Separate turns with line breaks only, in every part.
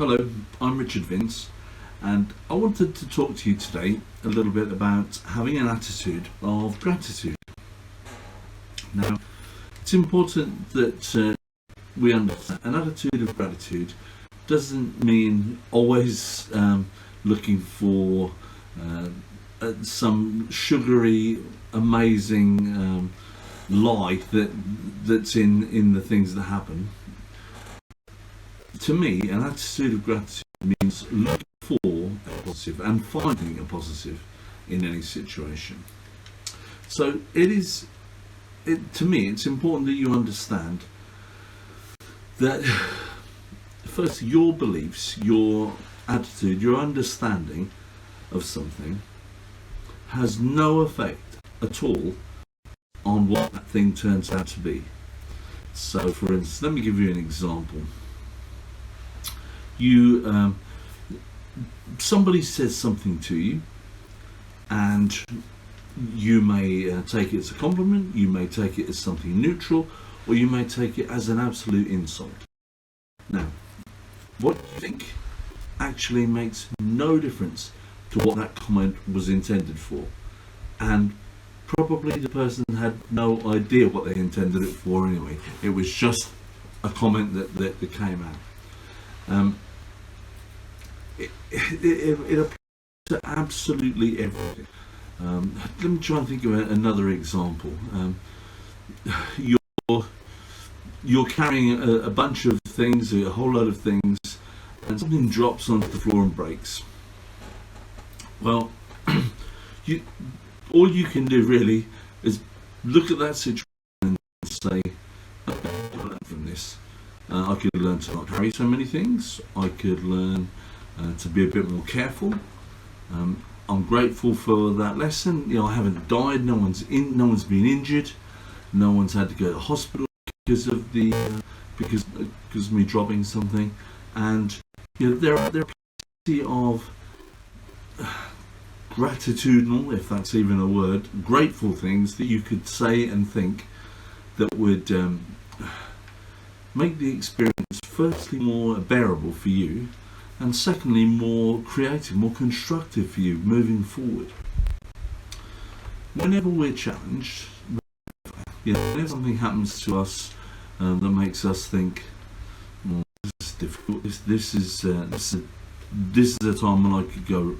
Hello, I'm Richard Vince, and I wanted to talk to you today a little bit about having an attitude of gratitude. Now, it's important that we understand an attitude of gratitude doesn't mean always looking for some sugary, amazing lie that's in the things that happen. To me, an attitude of gratitude means looking for a positive and finding a positive in any situation. So to me, it's important that you understand that first, your beliefs, your attitude, your understanding of something has no effect at all on what that thing turns out to be. So, for instance, let me give you an example. Somebody says something to you, and you may take it as a compliment, you may take it as something neutral, or you may take it as an absolute insult. Now, what you think actually makes no difference to what that comment was intended for, and probably the person had no idea what they intended it for anyway. It was just a comment that came out. It applies to absolutely everything. Let me try and think of another example. You're carrying a bunch of things, a whole load of things, and something drops onto the floor and breaks. Well, all you can do really is look at that situation and say, I could learn from this. I could learn to not carry so many things. I could learn to be a bit more careful. I'm grateful for that lesson. I haven't died. No one's been injured. No one's had to go to the hospital because of me dropping something. And there are plenty of gratitudinal, if that's even a word, grateful things that you could say and think that would make the experience firstly more bearable for you, and secondly more creative, more constructive for you moving forward. Whenever we're challenged, whenever something happens to us that makes us think, well, this is difficult, this is a time when I could go,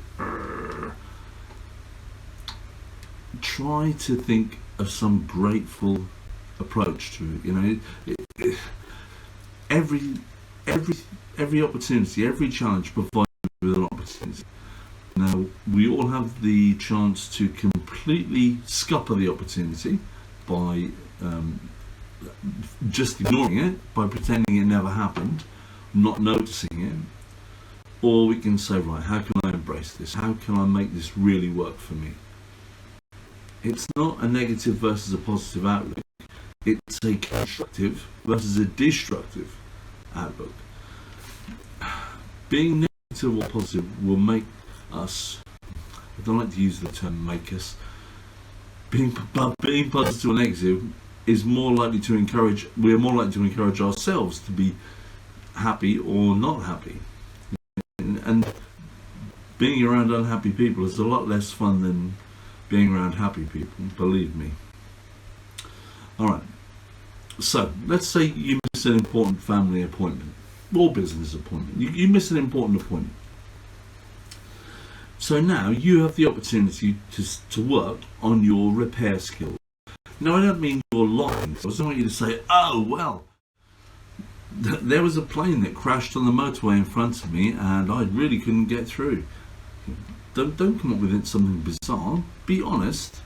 try to think of some grateful approach to it. Every opportunity, every challenge provides you with an opportunity. Now, we all have the chance to completely scupper the opportunity by just ignoring it, by pretending it never happened, not noticing it. Or we can say, right, how can I embrace this? How can I make this really work for me? It's not a negative versus a positive outlook. It's a constructive versus a destructive outlook. Being negative or positive will make us, I don't like to use the term make us, being positive or negative is more likely to encourage, we're more likely to encourage ourselves to be happy or not happy. And being around unhappy people is a lot less fun than being around happy people, believe me. Alright, so let's say you miss an important family appointment or business appointment. You miss an important appointment. So now you have the opportunity to work on your repair skills. Now, I don't mean you're lying. I don't want you to say, oh, well, there was a plane that crashed on the motorway in front of me and I really couldn't get through. Don't come up with something bizarre. Be honest,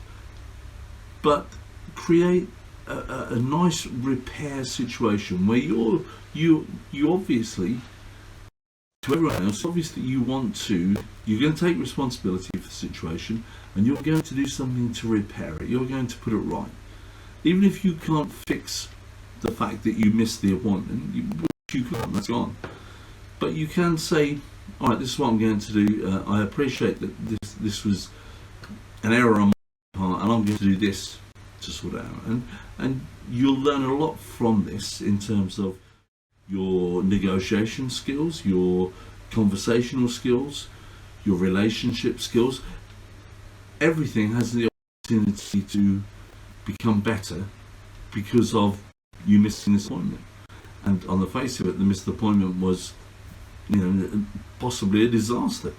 but create a nice repair situation where you obviously, to everyone else, obviously you're going to take responsibility for the situation and you're going to do something to repair it. You're going to put it right. Even if you can't fix the fact that you missed the appointment, you can't, that's gone. But you can say, all right, this is what I'm going to do. I appreciate that this was an error on my part, and I'm going to do this to sort it out. And you'll learn a lot from this in terms of your negotiation skills, your conversational skills, your relationship skills. Everything has the opportunity to become better because of you missing this appointment. And on the face of it, the missed appointment was, possibly a disaster.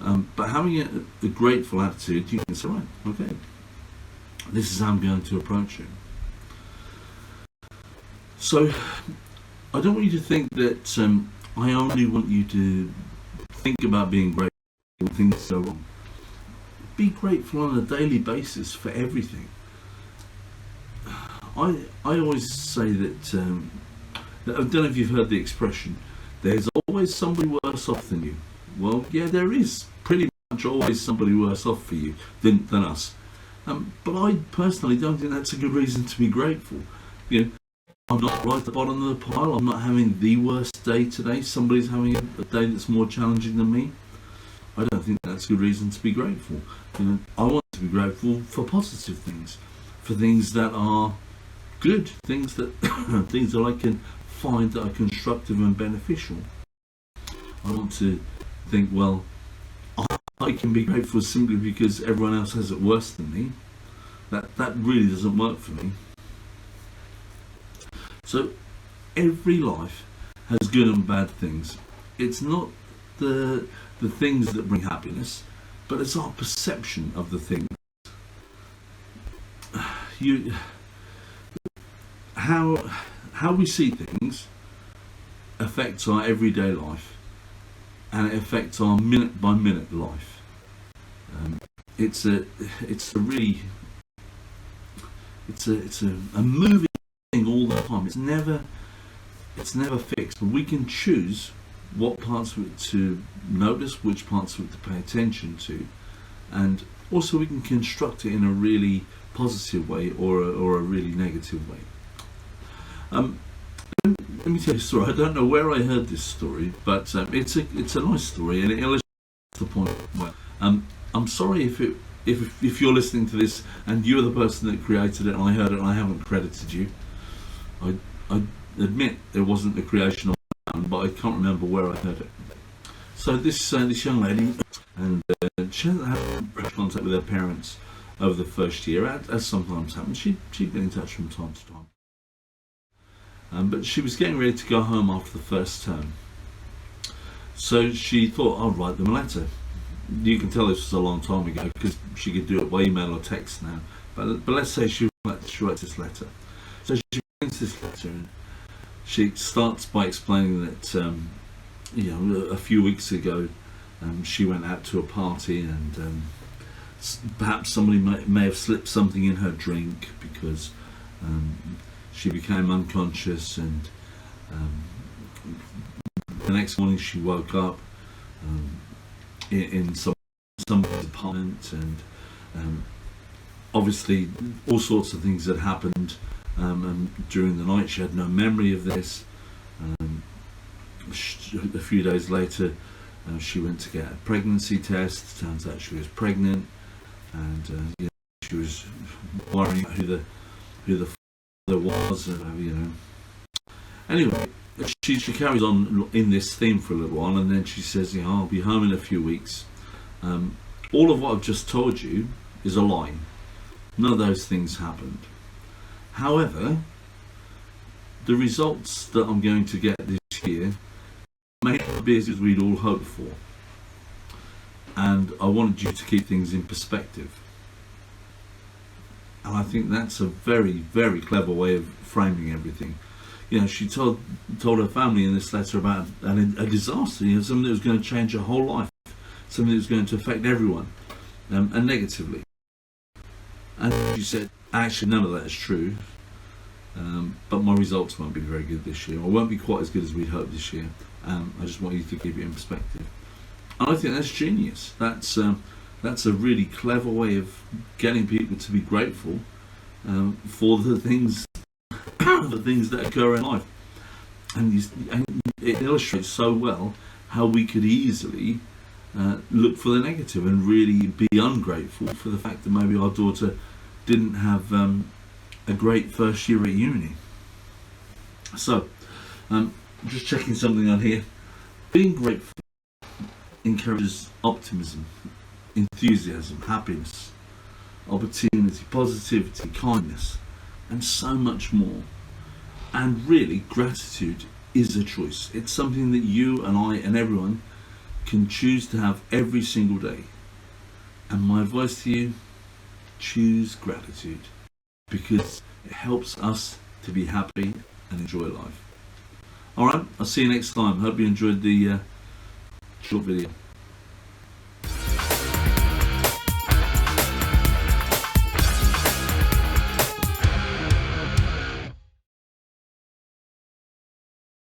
But having a grateful attitude, you can say, right, okay, this is how I'm going to approach it. So I don't want you to think that I only want you to think about being grateful when things go wrong. Be grateful on a daily basis for everything. I always say that, I don't know if you've heard the expression, there's always somebody worse off than you. Well, yeah, there is pretty much always somebody worse off for you than us. But I personally don't think that's a good reason to be grateful. I'm not right at the bottom of the pile. I'm not having the worst day today. Somebody's having a day that's more challenging than me. I don't think that's a good reason to be grateful. I want to be grateful for positive things, for things that are good, things that things that I can find that are constructive and beneficial. I want to think, well, I can be grateful simply because everyone else has it worse than me. That really doesn't work for me. So every life has good and bad things. It's not the things that bring happiness, but it's our perception of the things. How we see things affects our everyday life, and it affects our minute by minute life. It's a moving thing all the time. It's never fixed, but we can choose what parts of it to notice, which parts of it to pay attention to, and also we can construct it in a really positive way or a really negative way. Let me tell you a story. I don't know where I heard this story, but it's a nice story and it illustrates the point well. I'm sorry if you're listening to this and you're the person that created it and I heard it and I haven't credited you. I admit it wasn't the creation of man, but I can't remember where I heard it. So this young lady, and she hadn't had contact with her parents over the first year, as sometimes happens. She'd been in touch from time to time. But she was getting ready to go home after the first term. So she thought, I'll write them a letter. You can tell this was a long time ago because she could do it by email or text now. But let's say she writes this letter. So she writes this letter and she starts by explaining that a few weeks ago she went out to a party and perhaps somebody may have slipped something in her drink because she became unconscious, and the next morning she woke up in some apartment, and obviously all sorts of things had happened, and during the night she had no memory of this. A few days later she went to get a pregnancy test. Turns out she was pregnant, and she was worrying who the father was, Anyway, she carries on in this theme for a little while, and then she says, I'll be home in a few weeks. All of what I've just told you is a lie. None of those things happened. However, the results that I'm going to get this year may not be as we'd all hoped for. And I wanted you to keep things in perspective. And I think that's a very, very clever way of framing everything. She told her family in this letter about a disaster, something that was going to change her whole life, something that was going to affect everyone, and negatively. And she said, actually, none of that is true, but my results won't be very good this year, or won't be quite as good as we'd hoped this year. I just want you to keep it in perspective. And I think that's genius. That's a really clever way of getting people to be grateful for the things that occur in life, and it illustrates so well how we could easily look for the negative and really be ungrateful for the fact that maybe our daughter didn't have a great first year at uni. So I'm just checking something on here. Being grateful encourages optimism, enthusiasm, happiness, opportunity, positivity, kindness, and so much more. And really, gratitude is a choice. It's something that you and I and everyone can choose to have every single day. And my advice to you, choose gratitude, because it helps us to be happy and enjoy life. Alright, I'll see you next time. Hope you enjoyed the short video.